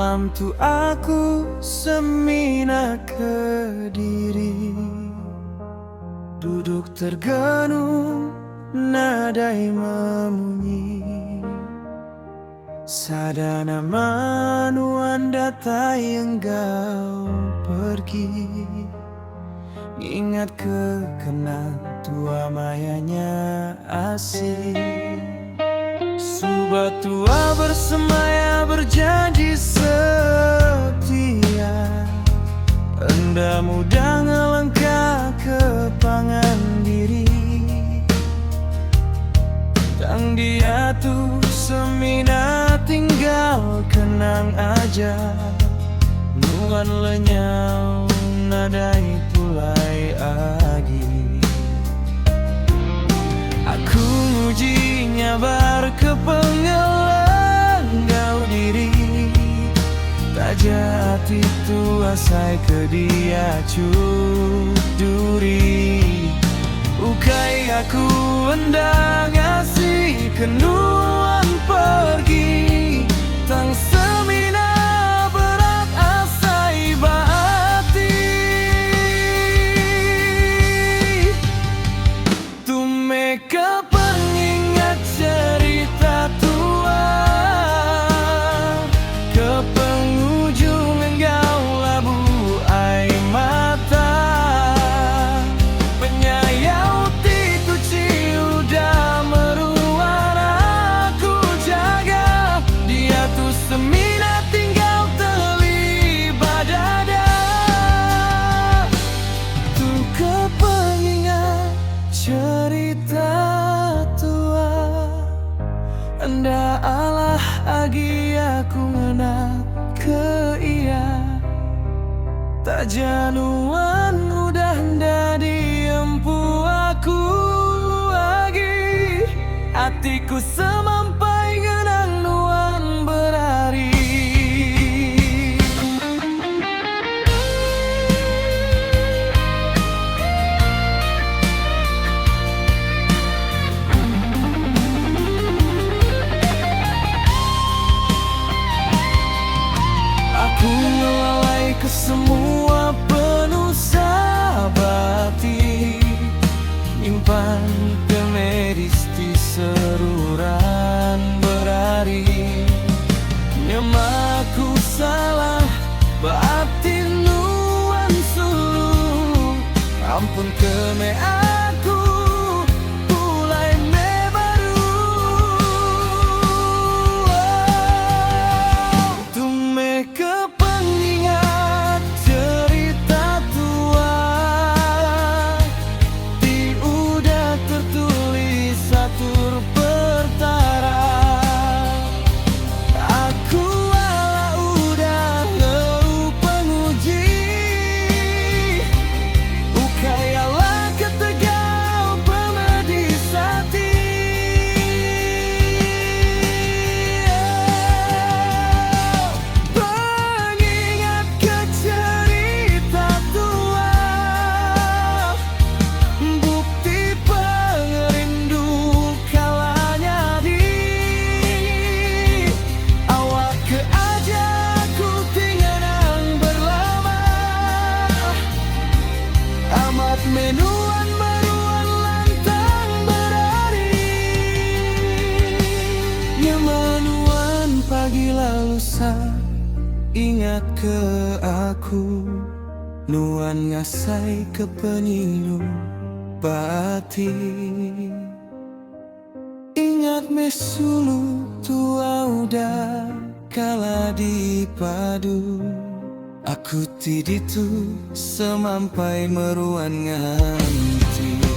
malam tu aku semina Kediri, duduk tergenung, nadai memunyi. Sadana manuan data yang kau pergi, ingat kekenang tua mayanya asih. Subat tua bersemaya berjanji setia, enda muda ngelangkah ke pangan diri. Dan dia tuh semina tinggal kenang aja, nuan lenyau nadai pulai agi. Aku nguji nyabar ke pengelenggau diri, taja hati tu asai ke dia duri. Ukai aku hendak ngasih kenuan pergi, tang semina berat asai bahati. Tumeka pengingat cerita tua, ke penghujung engkau labu air mata. Penyayau tiku ciuda meruan aku jaga, dia tuh semina tinggal terlibat dada. Tuh kepengingat cerita tua, anda Allah agi aku ngenak ke iya. Tak januan udah nda diempu aku lagi, hatiku semampai ngenang nuan berari. Aku ngelalai ke semua penuh sabati, nyimpan ke medis di seruran berari. Nyemaku salah batin nuan sulu, ampun keme aku mulai me baru. Tume kepengingat cerita tua, ti udah tertulis atur pertara. Aku ala udah ngelu penguji, ukayala ketegau pemedis hati. Pengingat ke cerita tua, bukti pengerindu kalanya di awak ke aja ku tinggalkan berlama. Amat menuan meruan lantang berari, nyemanuan pagi lalu sa ingat ke aku, nuan ngasai ke penilu bati. Ingat mesulu tua udah kala dipadu, aku tiditu semampai meruan nganti.